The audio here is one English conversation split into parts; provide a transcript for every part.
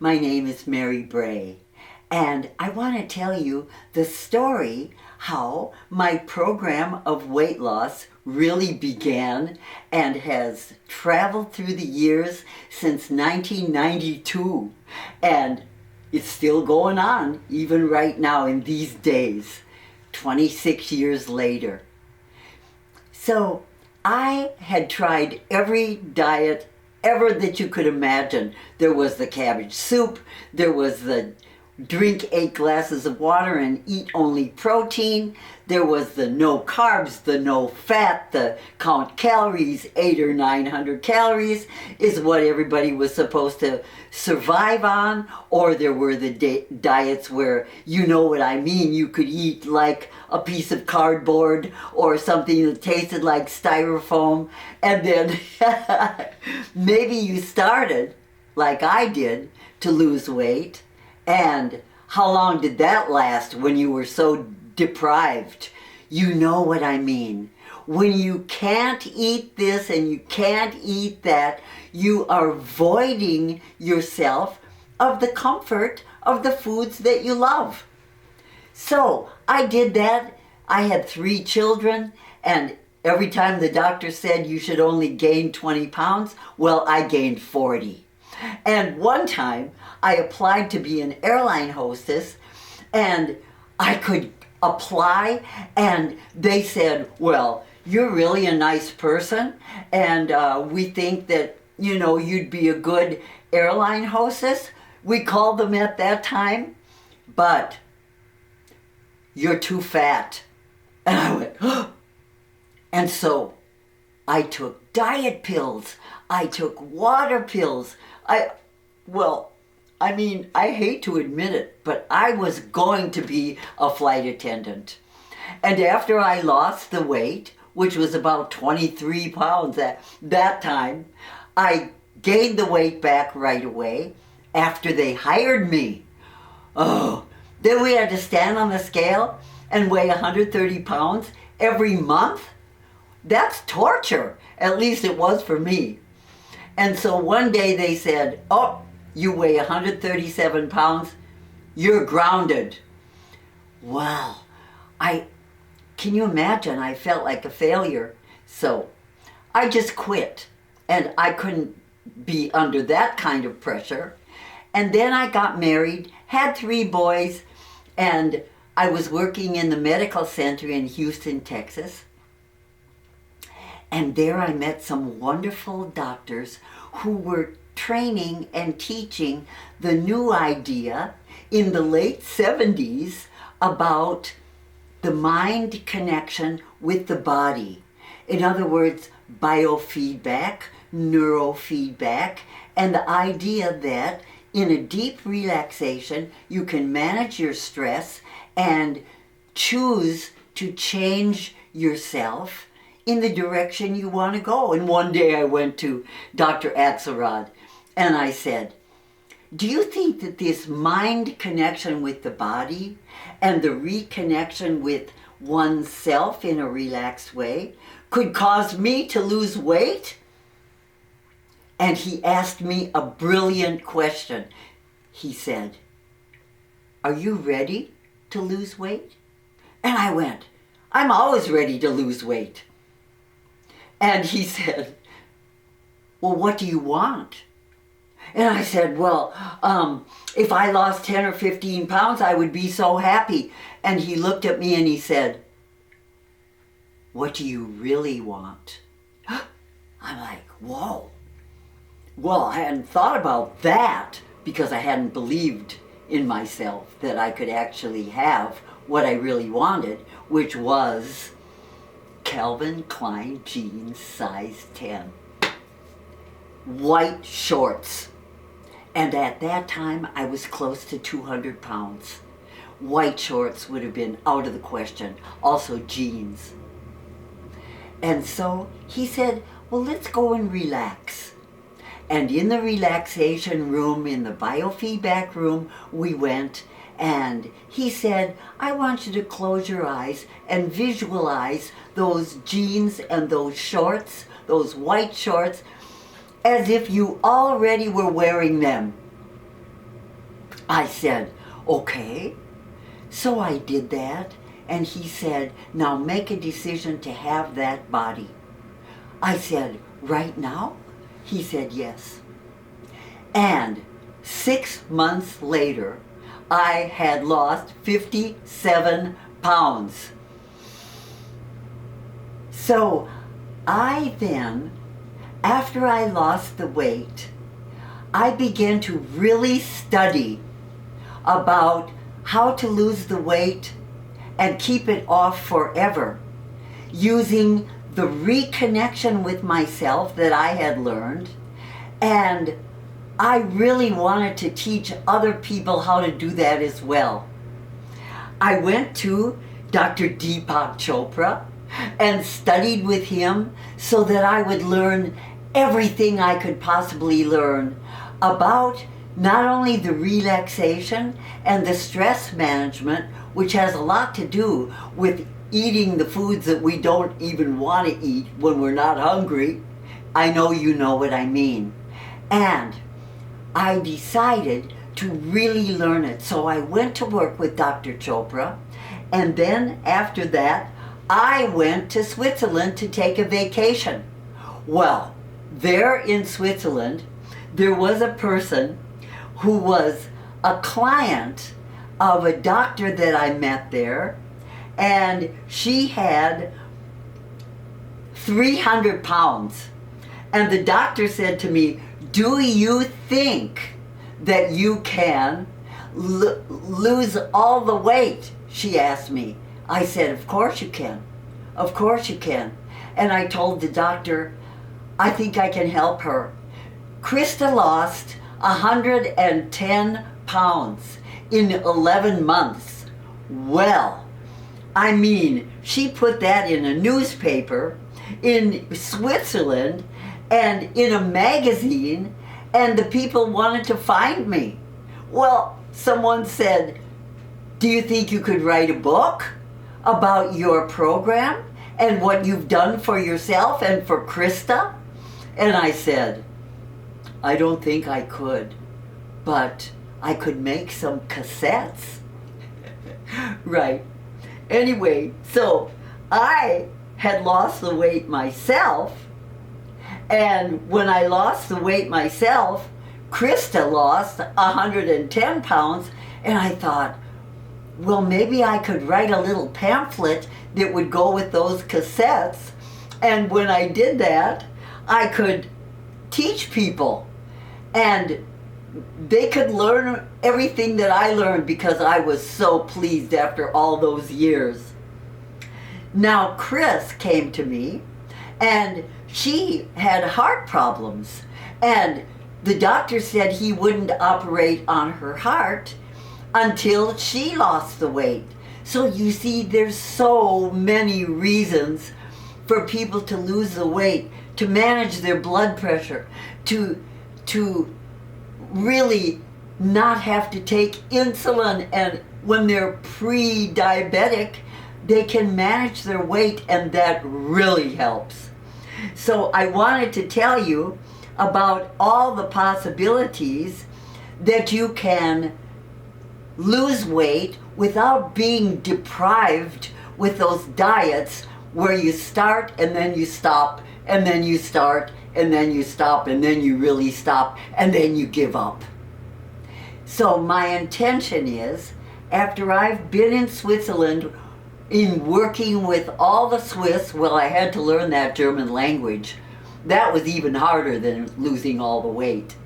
My name is Mary Bray, and I want to tell you the story how my program of weight loss really began and has traveled through the years since 1992, and it's still going on even right now in these days, 26 years later. So I had tried every diet ever that you could imagine. There was the cabbage soup, there was the drink 8 glasses of water and eat only protein, there was the no carbs, the no fat, the count calories, 800 or 900 calories is what everybody was supposed to survive on, or there were the diets where, you know what I mean, you could eat like a piece of cardboard or something that tasted like styrofoam, and then maybe you started, like I did, to lose weight. And how long did that last when you were so deprived? You know what I mean. When you can't eat this and you can't eat that, you are voiding yourself of the comfort of the foods that you love. So I did that. I had 3 children, and every time the doctor said you should only gain 20 pounds, well, I gained 40. And one time I applied to be an airline hostess, and I could apply, and they said, well, you're really a nice person, and we think that, you know, you'd be a good airline hostess. We called them at that time, but you're too fat. And I went, oh. And so I took diet pills. I took water pills. I hate to admit it, but I was going to be a flight attendant. And after I lost the weight, which was about 23 pounds at that time, I gained the weight back right away after they hired me. Oh, then we had to stand on the scale and weigh 130 pounds every month? That's torture. At least it was for me. And so one day they said, oh, you weigh 137 pounds, you're grounded. Well, can you imagine? I felt like a failure. So I just quit, and I couldn't be under that kind of pressure. And then I got married, had 3 boys, and I was working in the medical center in Houston, Texas. And there I met some wonderful doctors who were training and teaching the new idea in the late 70s about the mind connection with the body. In other words, biofeedback, neurofeedback, and the idea that in a deep relaxation you can manage your stress and choose to change yourself in the direction you want to go. And one day I went to Dr. Axelrod and I said, do you think that this mind connection with the body and the reconnection with oneself in a relaxed way could cause me to lose weight? And he asked me a brilliant question. He said, are you ready to lose weight? And I went, I'm always ready to lose weight. And he said, well, what do you want? And I said, well, if I lost 10 or 15 pounds, I would be so happy. And he looked at me and he said, what do you really want? I'm like, whoa. Well, I hadn't thought about that because I hadn't believed in myself that I could actually have what I really wanted, which was Calvin Klein jeans size 10. White shorts. And at that time, I was close to 200 pounds. White shorts would have been out of the question. Also jeans. And so he said, well, let's go and relax. And in the relaxation room, in the biofeedback room, we went, and he said, I want you to close your eyes and visualize those jeans and those shorts, those white shorts, as if you already were wearing them. I said, okay. So I did that, and he said, now make a decision to have that body. I said, right now? He said, yes. And 6 months later, I had lost 57 pounds. So I then, after I lost the weight, I began to really study about how to lose the weight and keep it off forever, using the reconnection with myself that I had learned. And I really wanted to teach other people how to do that as well. I went to Dr. Deepak Chopra and studied with him so that I would learn everything I could possibly learn about not only the relaxation and the stress management, which has a lot to do with eating the foods that we don't even want to eat when we're not hungry. I know you know what I mean. And I decided to really learn it. So I went to work with Dr. Chopra, and then after that, I went to Switzerland to take a vacation. Well, there in Switzerland, there was a person who was a client of a doctor that I met there, and she had 300 pounds. And the doctor said to me, do you think that you can lose all the weight? She asked me. I said, of course you can. Of course you can. And I told the doctor, I think I can help her. Krista lost 110 pounds in 11 months. Well, I mean, she put that in a newspaper in Switzerland and in a magazine, and the people wanted to find me. Well, someone said, do you think you could write a book about your program and what you've done for yourself and for Krista? And I said, I don't think I could, but I could make some cassettes. Right. Anyway, so I had lost the weight myself, and when I lost the weight myself, Krista lost 110 pounds, and I thought, well, maybe I could write a little pamphlet that would go with those cassettes, and when I did that, I could teach people, and they could learn everything that I learned because I was so pleased after all those years. Now, Chris came to me, and she had heart problems, and the doctor said he wouldn't operate on her heart until she lost the weight. So you see, there's so many reasons for people to lose the weight, to manage their blood pressure, to really not have to take insulin, and when they're pre-diabetic, they can manage their weight, and that really helps. So I wanted to tell you about all the possibilities that you can lose weight without being deprived with those diets where you start and then you stop and then you start and then you stop and then you really stop and then you give up. So my intention is, after I've been in Switzerland in working with all the Swiss, well, I had to learn that German language. That was even harder than losing all the weight.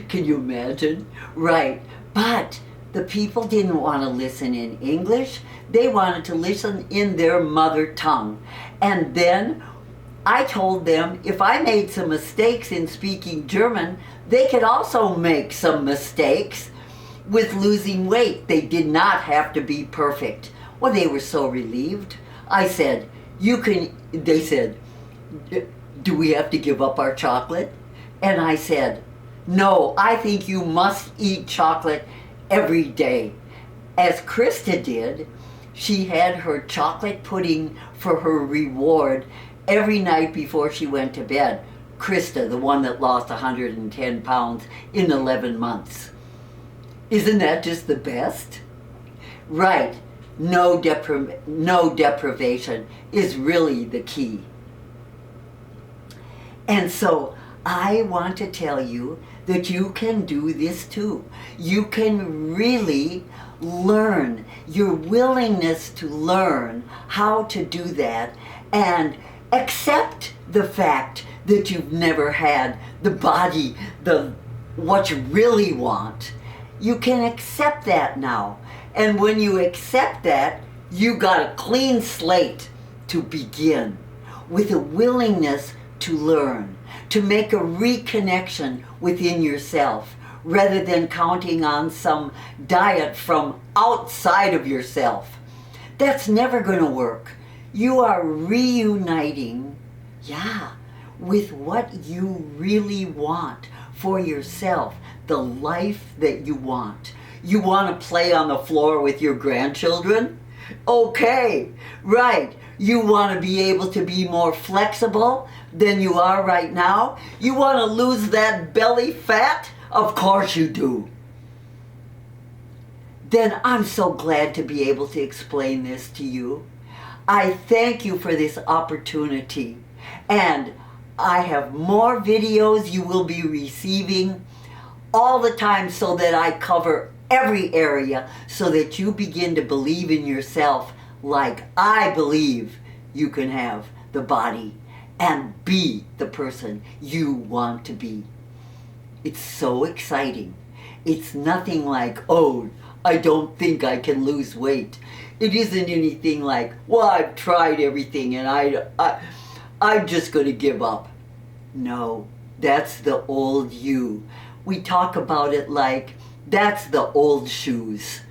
Can you imagine? Right. But the people didn't want to listen in English. They wanted to listen in their mother tongue. And then I told them if I made some mistakes in speaking German, they could also make some mistakes with losing weight. They did not have to be perfect. Well, they were so relieved. I said, they said, do we have to give up our chocolate? And I said, no, I think you must eat chocolate every day. As Krista did, she had her chocolate pudding for her reward every night before she went to bed. Krista, the one that lost 110 pounds in 11 months. Isn't that just the best? Right. No deprivation is really the key. And so I want to tell you that you can do this too. You can really learn, your willingness to learn how to do that, and accept the fact that you've never had the body, what you really want. You can accept that now. And when you accept that, you got a clean slate to begin with a willingness to learn, to make a reconnection within yourself, rather than counting on some diet from outside of yourself. That's never going to work. You are reuniting, with what you really want for yourself, the life that you want. You want to play on the floor with your grandchildren? Okay, right. You want to be able to be more flexible than you are right now? You want to lose that belly fat? Of course you do. Then I'm so glad to be able to explain this to you. I thank you for this opportunity. And I have more videos you will be receiving all the time so that I cover every area so that you begin to believe in yourself like I believe you can have the body and be the person you want to be. It's so exciting. It's nothing like, oh, I don't think I can lose weight. It isn't anything like, well, I've tried everything and I'm just going to give up. No, that's the old you. We talk about it like that's the old shoes,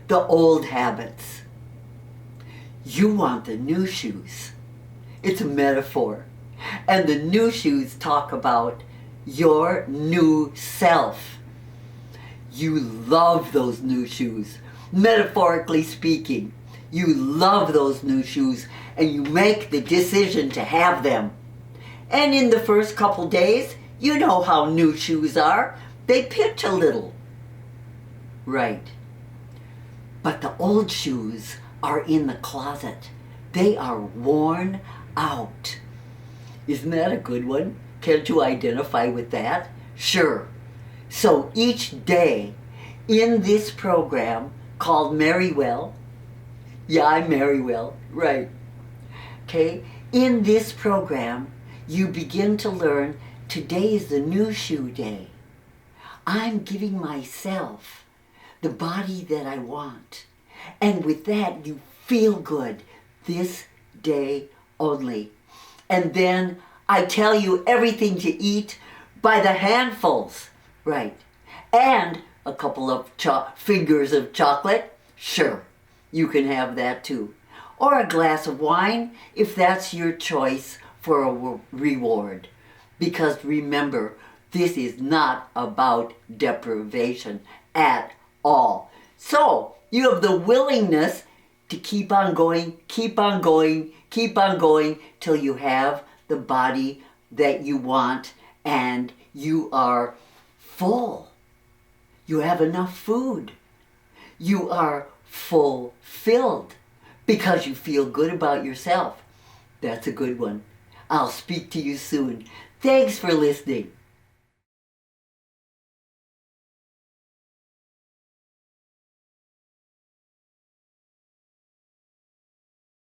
the old habits. You want the new shoes. It's a metaphor. And the new shoes talk about your new self. You love those new shoes. Metaphorically speaking, you love those new shoes and you make the decision to have them. And in the first couple days, you know how new shoes are. They pinch a little. Right. But the old shoes are in the closet. They are worn out. Isn't that a good one? Can't you identify with that? Sure. So each day in this program called Marry Well, I'm Marry Well, right. Okay, in this program, you begin to learn today is the new shoe day. I'm giving myself the body that I want. And with that, you feel good this day only. And then I tell you everything to eat by the handfuls, right? And a couple of fingers of chocolate, sure, you can have that too. Or a glass of wine, if that's your choice for a reward. Because remember, this is not about deprivation at all. So, you have the willingness to keep on going, keep on going, keep on going till you have the body that you want and you are full. You have enough food. You are fulfilled because you feel good about yourself. That's a good one. I'll speak to you soon. Thanks for listening.